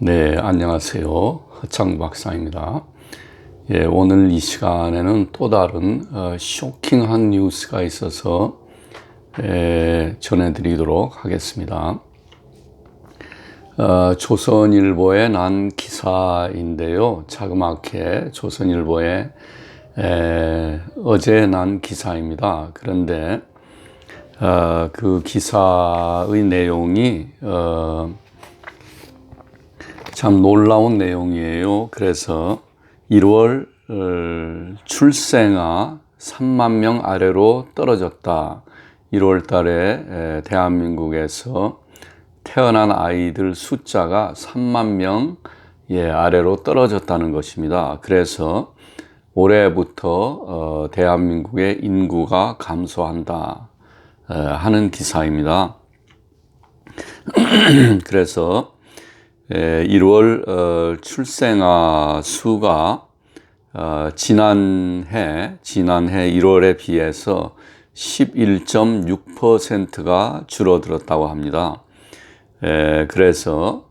네, 안녕하세요. 허창 박사입니다. 예, 오늘 이 시간에는 또 다른 쇼킹한 뉴스가 있어서 전해드리도록 하겠습니다. 조선일보에 난 기사인데요. 자그맣게 조선일보에 어제 난 기사입니다. 그런데 그 기사의 내용이 참 놀라운 내용이에요. 그래서 1월 출생아 3만 명 아래로 떨어졌다. 1월 달에 대한민국에서 태어난 아이들 숫자가 3만 명 아래로 떨어졌다는 것입니다. 그래서 올해부터 대한민국의 인구가 감소한다 하는 기사입니다. 그래서 1월 출생아 수가 지난해 1월에 비해서 11.6%가 줄어들었다고 합니다. 그래서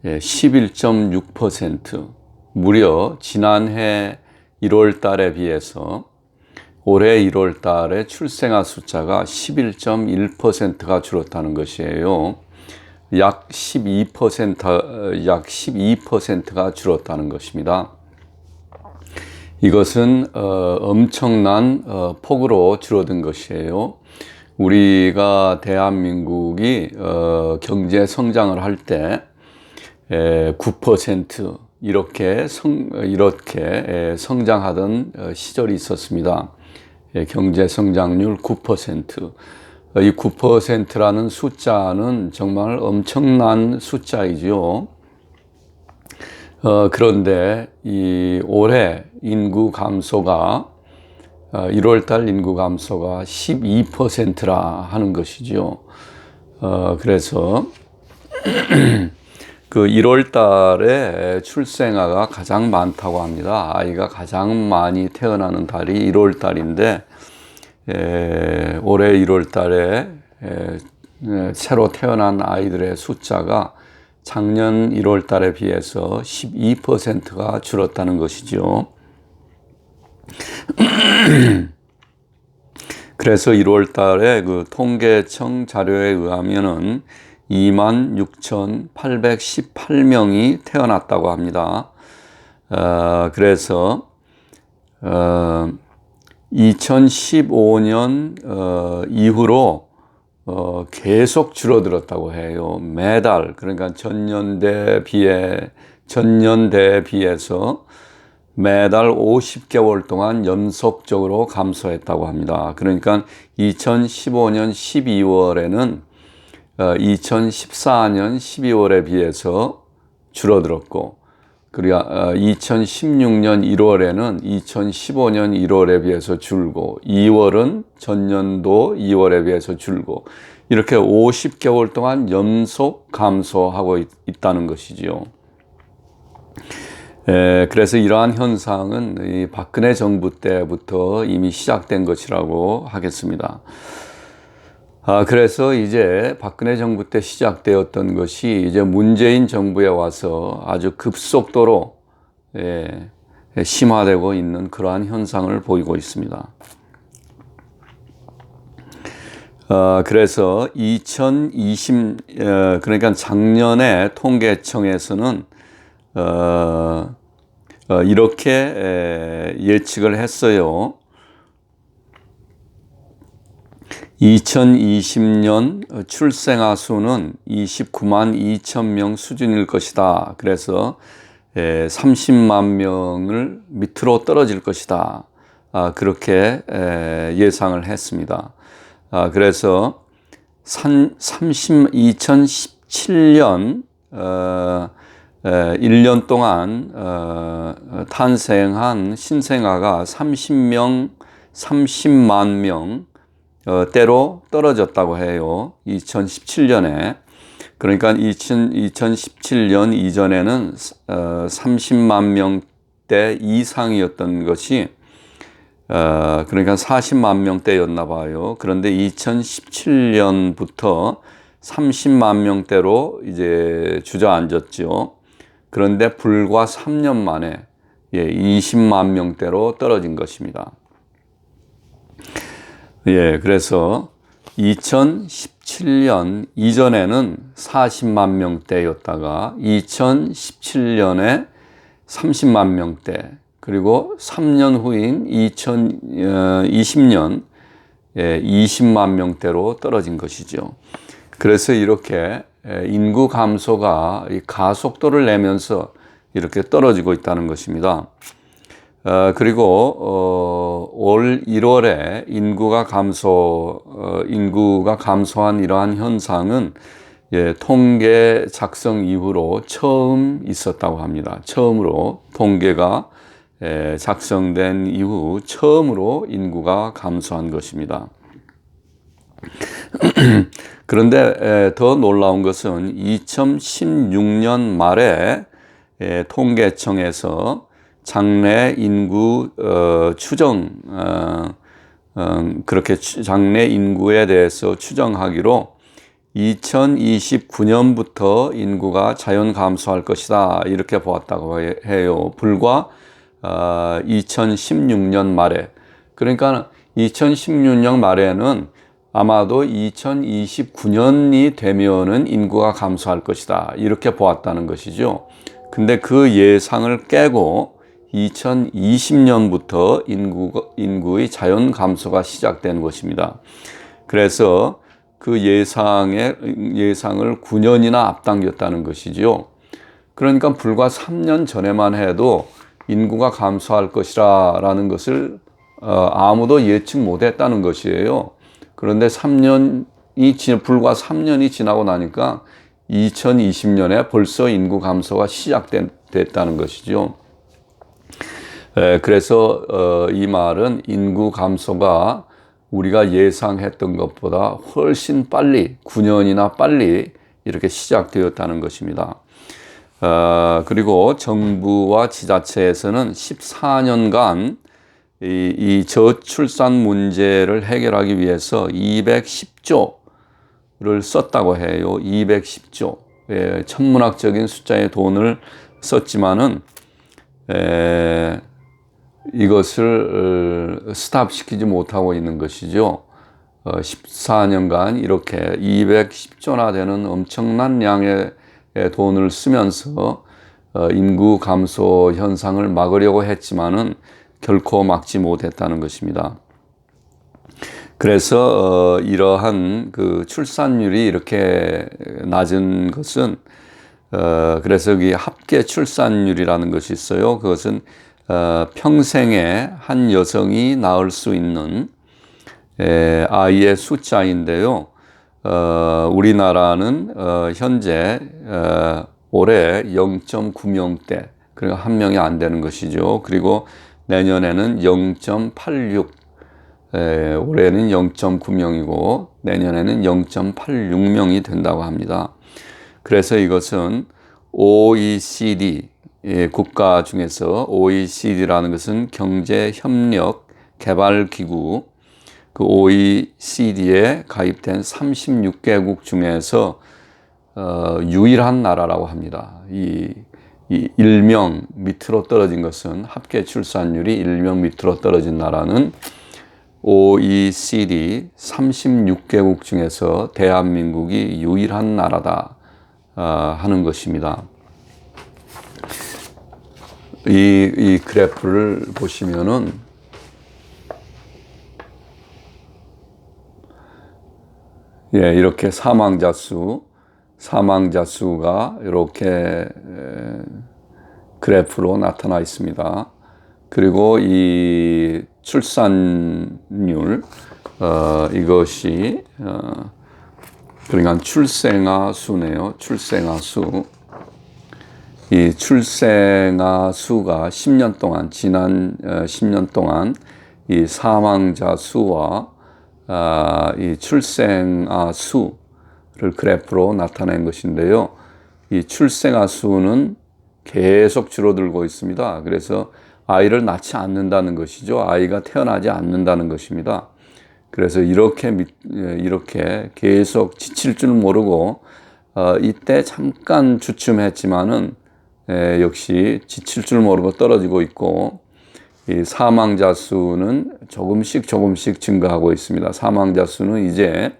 11.6% 무려 지난해 1월 달에 비해서 올해 1월 달에 출생아 숫자가 11.1%가 줄었다는 것이에요. 약 12%가 줄었다는 것입니다. 이것은 엄청난 폭으로 줄어든 것이에요. 우리가 대한민국이 경제 성장을 할 때 9% 이렇게 성장하던 시절이 있었습니다. 경제 성장률 9%. 이 9%라는 숫자는 정말 엄청난 숫자이죠. 그런데 이 올해 인구 감소가 1월달 인구 감소가 12%라 하는 것이죠. 그래서 그 1월달에 출생아가 가장 많다고 합니다. 아이가 가장 많이 태어나는 달이 1월달인데 올해 1월 달에 새로 태어난 아이들의 숫자가 작년 1월 달에 비해서 12%가 줄었다는 것이죠. 그래서 1월 달에 그 통계청 자료에 의하면은 26,818명이 태어났다고 합니다. 그래서 2015년 이후로 계속 줄어들었다고 해요. 매달, 그러니까 전년대에 비해서 매달 50개월 동안 연속적으로 감소했다고 합니다. 그러니까 2015년 12월에는 2014년 12월에 비해서 줄어들었고, 그리고 2016년 1월에는 2015년 1월에 비해서 줄고, 2월은 전년도 2월에 비해서 줄고, 이렇게 50개월 동안 연속 감소하고 있다는 것이지요. 그래서 이러한 현상은 이 박근혜 정부 때부터 이미 시작된 것이라고 하겠습니다. 그래서 이제 박근혜 정부 때 시작되었던 것이 이제 문재인 정부에 와서 아주 급속도로 심화되고 있는 그러한 현상을 보이고 있습니다. 그래서 그러니까 작년에 통계청에서는 이렇게 예측을 했어요. 2020년 출생아 수는 29만 2천 명 수준일 것이다. 그래서 30만 명을 밑으로 떨어질 것이다. 그렇게 예상을 했습니다. 그래서 2017년 1년 동안 탄생한 신생아가 30만 명 때로 떨어졌다고 해요. 2017년에. 그러니까 2017년 이전에는 30만 명대 이상이었던 것이 그러니까 40만 명대였나 봐요. 그런데 2017년부터 30만 명대로 이제 주저앉았죠. 그런데 불과 3년 만에 20만 명대로 떨어진 것입니다. 그래서 2017년 이전에는 40만 명대였다가 2017년에 30만 명대, 그리고 3년 후인 2020년 20만 명대로 떨어진 것이죠. 그래서 이렇게 인구 감소가 가속도를 내면서 이렇게 떨어지고 있다는 것입니다. 그리고 올 1월에 인구가 감소한 이러한 현상은 통계 작성 이후로 처음 있었다고 합니다. 처음으로 통계가 작성된 이후 처음으로 인구가 감소한 것입니다. 그런데 더 놀라운 것은 2016년 말에 통계청에서 장래 인구 추정, 그렇게 장래 인구에 대해서 추정하기로 2029년부터 인구가 자연 감소할 것이다, 이렇게 보았다고 해요. 불과 2016년 말에. 그러니까 2016년 말에는 아마도 2029년이 되면은 인구가 감소할 것이다, 이렇게 보았다는 것이죠. 근데 그 예상을 깨고 2020년부터 인구의 자연 감소가 시작된 것입니다. 그래서 그 예상을 9년이나 앞당겼다는 것이죠. 그러니까 불과 3년 전에만 해도 인구가 감소할 것이라는 것을 아무도 예측 못했다는 것이에요. 그런데 불과 3년이 지나고 나니까 2020년에 벌써 인구 감소가 시작됐다는 것이죠. 그래서 이 말은 인구 감소가 우리가 예상했던 것보다 훨씬 빨리, 9년이나 빨리 이렇게 시작되었다는 것입니다. 그리고 정부와 지자체에서는 14년간 이 저출산 문제를 해결하기 위해서 210조를 썼다고 해요. 210조. 천문학적인 숫자의 돈을 썼지만은 이것을 스탑시키지 못하고 있는 것이죠. 14년간 이렇게 210조나 되는 엄청난 양의 돈을 쓰면서 인구 감소 현상을 막으려고 했지만은 결코 막지 못했다는 것입니다. 그래서 이러한 그 출산율이 이렇게 낮은 것은 그래서 여기 합계 출산율이라는 것이 있어요. 그것은 평생에 한 여성이 낳을 수 있는 아이의 숫자인데요. 우리나라는 현재 올해 0.9명대, 그러니까 한 명이 안 되는 것이죠. 그리고 내년에는 0.86, 올해는 0.9명이고 내년에는 0.86명이 된다고 합니다. 그래서 이것은 OECD 국가 중에서 OECD라는 것은 경제협력개발기구, 그 OECD에 가입된 36개국 중에서 유일한 나라라고 합니다. 이 1명 밑으로 떨어진 것은, 합계 출산율이 1명 밑으로 떨어진 나라는 OECD 36개국 중에서 대한민국이 유일한 나라다 하는 것입니다. 이 그래프를 보시면은 이렇게 사망자 수가 이렇게 그래프로 나타나 있습니다. 그리고 이 출산율, 이것이 그러니까 출생아 수네요. 출생아 수. 이 출생아 수가 10년 동안, 지난 10년 동안 이 사망자 수와 이 출생아 수를 그래프로 나타낸 것인데요. 이 출생아 수는 계속 줄어들고 있습니다. 그래서 아이를 낳지 않는다는 것이죠. 아이가 태어나지 않는다는 것입니다. 그래서 이렇게 계속 지칠 줄 모르고 이때 잠깐 주춤했지만은 역시 지칠 줄 모르고 떨어지고 있고, 이 사망자 수는 조금씩 증가하고 있습니다. 사망자 수는 이제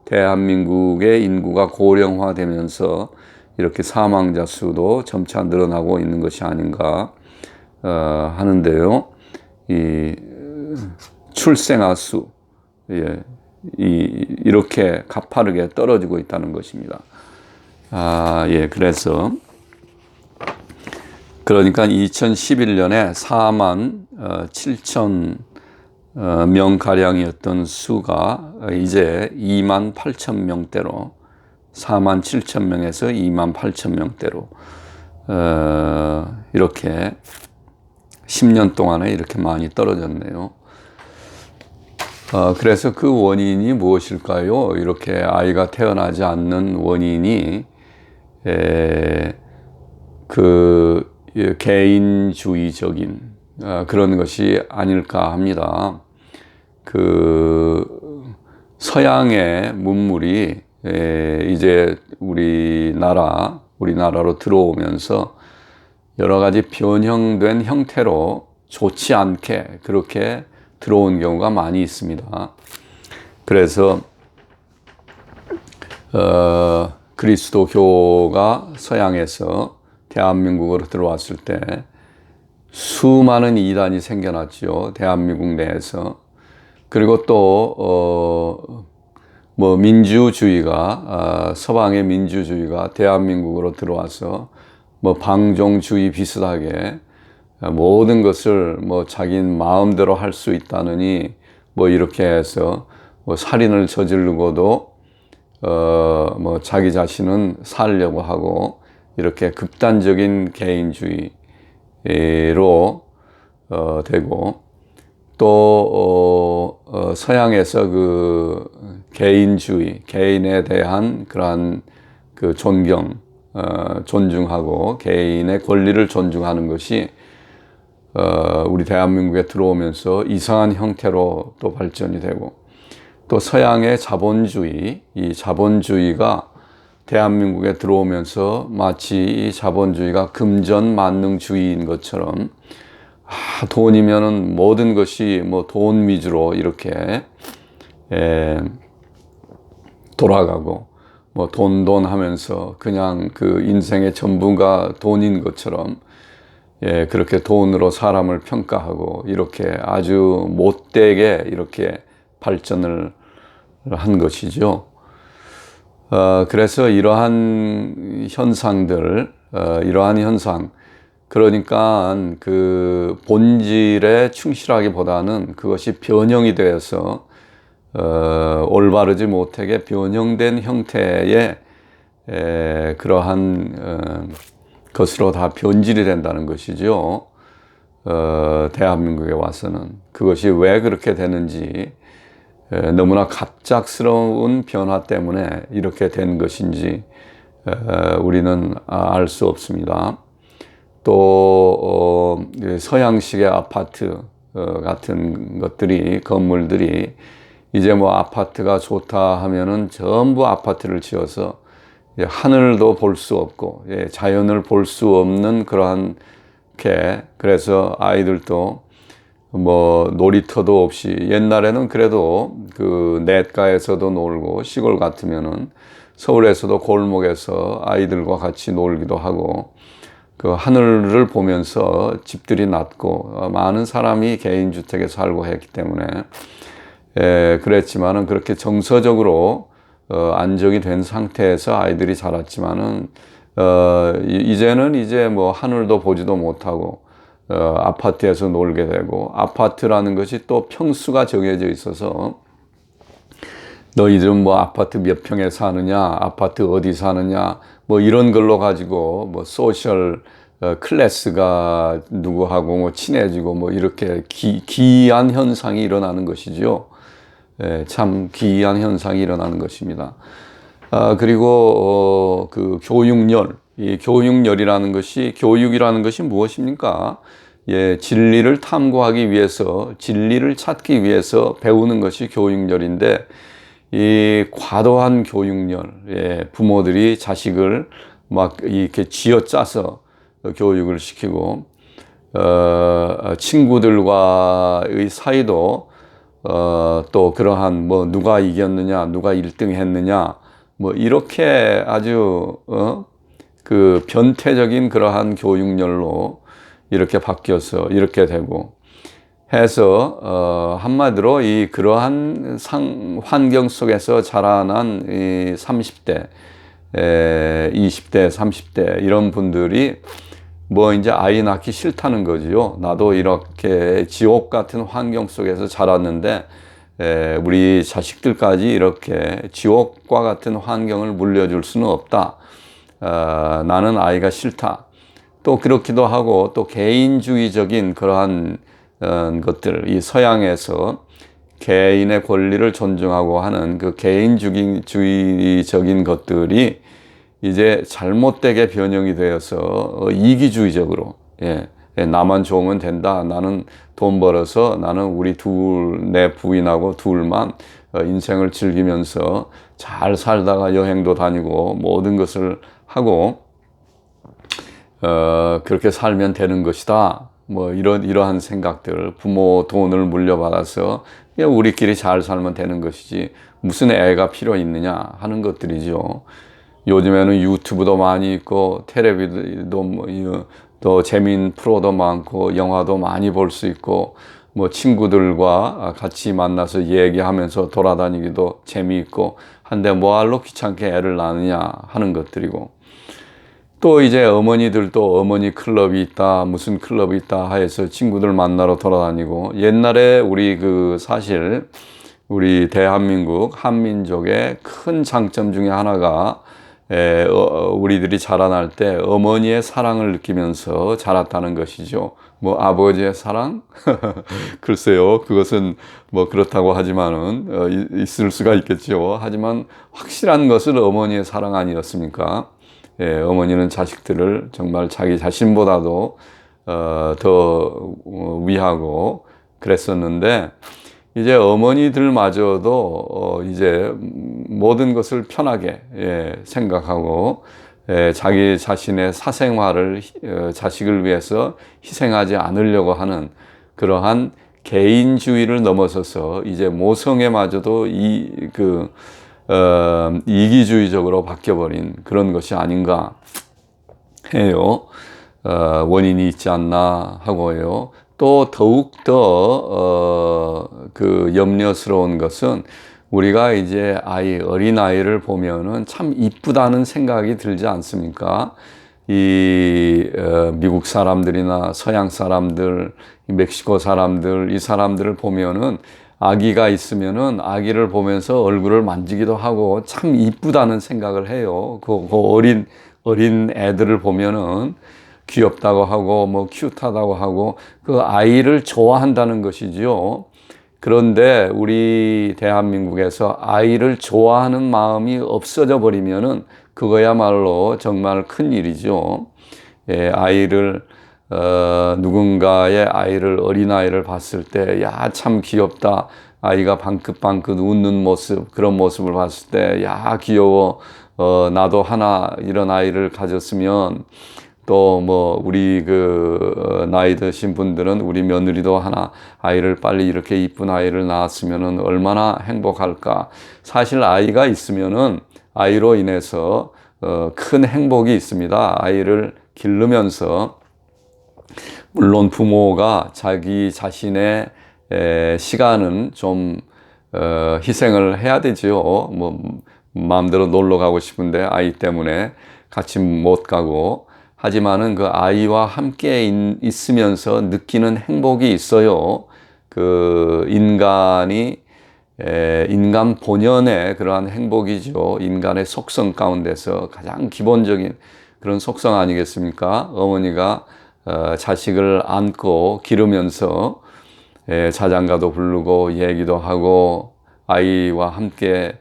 대한민국의 인구가 고령화되면서 이렇게 사망자 수도 점차 늘어나고 있는 것이 아닌가 하는데요. 이 출생아 수, 이렇게 가파르게 떨어지고 있다는 것입니다. 그래서 그러니까 2011년에 4만 7천 명가량이었던 수가 이제 2만 8천 명대로 4만 7천 명에서 2만 8천 명대로 이렇게 10년 동안에 이렇게 많이 떨어졌네요. 그래서 그 원인이 무엇일까요? 이렇게 아이가 태어나지 않는 원인이 개인주의적인 그런 것이 아닐까 합니다. 서양의 문물이 이제 우리나라로 들어오면서 여러 가지 변형된 형태로 좋지 않게 그렇게 들어온 경우가 많이 있습니다. 그래서 그리스도교가 서양에서 대한민국으로 들어왔을 때 수많은 이단이 생겨났죠. 대한민국 내에서. 그리고 또 민주주의가 서방의 민주주의가 대한민국으로 들어와서 방종주의 비슷하게 모든 것을 자기 마음대로 할 수 있다느니 이렇게 해서 살인을 저지르고도 자기 자신은 살려고 하고 이렇게 극단적인 개인주의로 되고 또 서양에서 개인주의, 개인에 대한 그러한 존중하고 개인의 권리를 존중하는 것이 우리 대한민국에 들어오면서 이상한 형태로 또 발전이 되고 또 서양의 자본주의, 이 자본주의가 대한민국에 들어오면서 마치 이 자본주의가 금전만능주의인 것처럼 돈이면은 모든 것이 돈 위주로 이렇게 돌아가고 돈 하면서 그냥 인생의 전부가 돈인 것처럼 그렇게 돈으로 사람을 평가하고 이렇게 아주 못되게 이렇게 발전을 한 것이죠. 그래서 이러한 현상, 그러니까 본질에 충실하기보다는 그것이 변형이 되어서 올바르지 못하게 변형된 형태의 그러한 것으로 다 변질이 된다는 것이죠. 대한민국에 와서는 그것이 왜 그렇게 되는지 너무나 갑작스러운 변화 때문에 이렇게 된 것인지 우리는 알 수 없습니다. 또 서양식의 아파트 같은 건물들이 이제 아파트가 좋다 하면은 전부 아파트를 지어서 하늘도 볼 수 없고 자연을 볼 수 없는 그러한 그래서 아이들도 놀이터도 없이 옛날에는 그래도 냇가에서도 놀고 시골 같으면은 서울에서도 골목에서 아이들과 같이 놀기도 하고 하늘을 보면서 집들이 낮고 많은 사람이 개인주택에 살고 했기 때문에 그랬지만은 그렇게 정서적으로 안정이 된 상태에서 아이들이 자랐지만은 이제는 하늘도 보지도 못하고 아파트에서 놀게 되고 아파트라는 것이 또 평수가 정해져 있어서 너희들은 아파트 몇 평에 사느냐, 아파트 어디 사느냐, 이런 걸로 가지고 소셜 클래스가 누구하고 친해지고 이렇게 기이한 현상이 일어나는 것이죠. 참 기이한 현상이 일어나는 것입니다. 그리고 교육열, 이 교육열이라는 것이 교육이라는 것이 무엇입니까? 진리를 탐구하기 위해서, 진리를 찾기 위해서 배우는 것이 교육열인데 이 과도한 교육열, 부모들이 자식을 이렇게 쥐어짜서 교육을 시키고 친구들과의 사이도 또 그러한 뭐 누가 이겼느냐, 누가 1등 했느냐, 뭐 이렇게 아주 그 변태적인 그러한 교육열로 이렇게 바뀌어서 이렇게 되고 해서 한마디로 이 그러한 환경 속에서 자라난 이 30대, 20대, 30대 이런 분들이 뭐 이제 아이 낳기 싫다는 거지요. 나도 이렇게 지옥 같은 환경 속에서 자랐는데 우리 자식들까지 이렇게 지옥과 같은 환경을 물려줄 수는 없다. 나는 아이가 싫다. 또 그렇기도 하고 또 개인주의적인 그러한 것들, 이 서양에서 개인의 권리를 존중하고 하는 그 개인주의적인 것들이 이제 잘못되게 변형이 되어서 이기주의적으로, 나만 좋으면 된다. 나는 돈 벌어서 나는 우리 내 부인하고 둘만 인생을 즐기면서 잘 살다가 여행도 다니고 모든 것을 하고 그렇게 살면 되는 것이다. 뭐 이러한 생각들, 부모 돈을 물려받아서 그냥 우리끼리 잘 살면 되는 것이지 무슨 애가 필요 있느냐 하는 것들이죠. 요즘에는 유튜브도 많이 있고 텔레비도 또 재미있는 프로도 많고 영화도 많이 볼 수 있고 뭐 친구들과 같이 만나서 얘기하면서 돌아다니기도 재미있고 한데 뭐할로 귀찮게 애를 낳느냐 하는 것들이고 또 이제 어머니들도 어머니 클럽이 있다 무슨 클럽이 있다 해서 친구들 만나러 돌아다니고 옛날에 우리 사실 우리 대한민국 한민족의 큰 장점 중에 하나가 우리들이 자라날 때 어머니의 사랑을 느끼면서 자랐다는 것이죠. 뭐 아버지의 사랑? 글쎄요, 그것은 뭐 그렇다고 하지만은 있을 수가 있겠죠. 하지만 확실한 것은 어머니의 사랑 아니었습니까? 어머니는 자식들을 정말 자기 자신보다도 더 위하고 그랬었는데 이제 어머니들마저도 이제 모든 것을 편하게 생각하고 자기 자신의 사생활을 자식을 위해서 희생하지 않으려고 하는 그러한 개인주의를 넘어서서 이제 모성애마저도 이기주의적으로 바뀌어버린 그런 것이 아닌가 해요. 원인이 있지 않나 하고요. 또 더욱더 염려스러운 것은 우리가 이제 어린아이를 보면은 참 이쁘다는 생각이 들지 않습니까? 미국 사람들이나 서양 사람들, 멕시코 사람들, 이 사람들을 보면은 아기가 있으면은 아기를 보면서 얼굴을 만지기도 하고 참 이쁘다는 생각을 해요. 어린 애들을 보면은 귀엽다고 하고 뭐 큐트하다고 하고 그 아이를 좋아한다는 것이지요. 그런데 우리 대한민국에서 아이를 좋아하는 마음이 없어져 버리면은 그거야말로 정말 큰 일이죠. 누군가의 어린아이를 봤을 때, 야, 참 귀엽다. 아이가 방긋방긋 웃는 모습, 그런 모습을 봤을 때, 야, 귀여워. 나도 하나 이런 아이를 가졌으면 또 뭐 우리 나이 드신 분들은 우리 며느리도 하나 아이를 빨리 이렇게 이쁜 아이를 낳았으면은 얼마나 행복할까. 사실 아이가 있으면은 아이로 인해서 큰 행복이 있습니다. 아이를 기르면서 물론 부모가 자기 자신의 시간은 좀 희생을 해야 되지요. 뭐 마음대로 놀러 가고 싶은데 아이 때문에 같이 못 가고 하지만은 그 아이와 함께 있으면서 느끼는 행복이 있어요. 인간 본연의 그러한 행복이죠. 인간의 속성 가운데서 가장 기본적인 그런 속성 아니겠습니까? 어머니가 자식을 안고 기르면서 자장가도 부르고 얘기도 하고 아이와 함께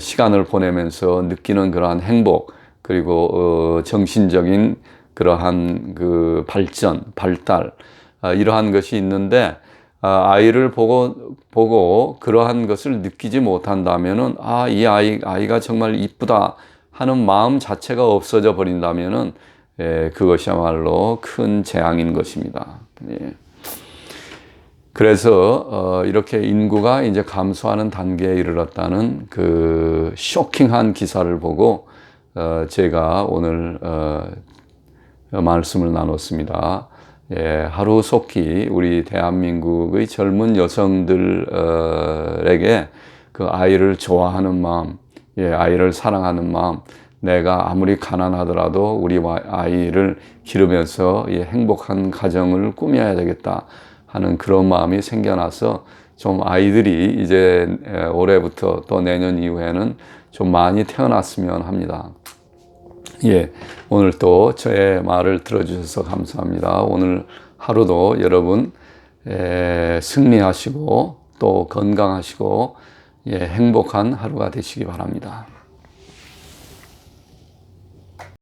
시간을 보내면서 느끼는 그러한 행복 그리고 정신적인 그러한 발달 이러한 것이 있는데 아이를 보고 그러한 것을 느끼지 못한다면은 이 아이가 정말 이쁘다 하는 마음 자체가 없어져 버린다면은 그것이야말로 큰 재앙인 것입니다. 예. 그래서 이렇게 인구가 이제 감소하는 단계에 이르렀다는 그 쇼킹한 기사를 보고 제가 오늘 말씀을 나눴습니다. 예, 하루속히 우리 대한민국의 젊은 여성들에게 그 아이를 좋아하는 마음, 예, 아이를 사랑하는 마음, 내가 아무리 가난하더라도 우리 아이를 기르면서 행복한 가정을 꾸며야 되겠다 하는 그런 마음이 생겨나서 좀 아이들이 이제 올해부터 또 내년 이후에는 좀 많이 태어났으면 합니다. 예, 오늘 또 저의 말을 들어주셔서 감사합니다. 오늘 하루도 여러분 승리하시고 또 건강하시고 행복한 하루가 되시기 바랍니다.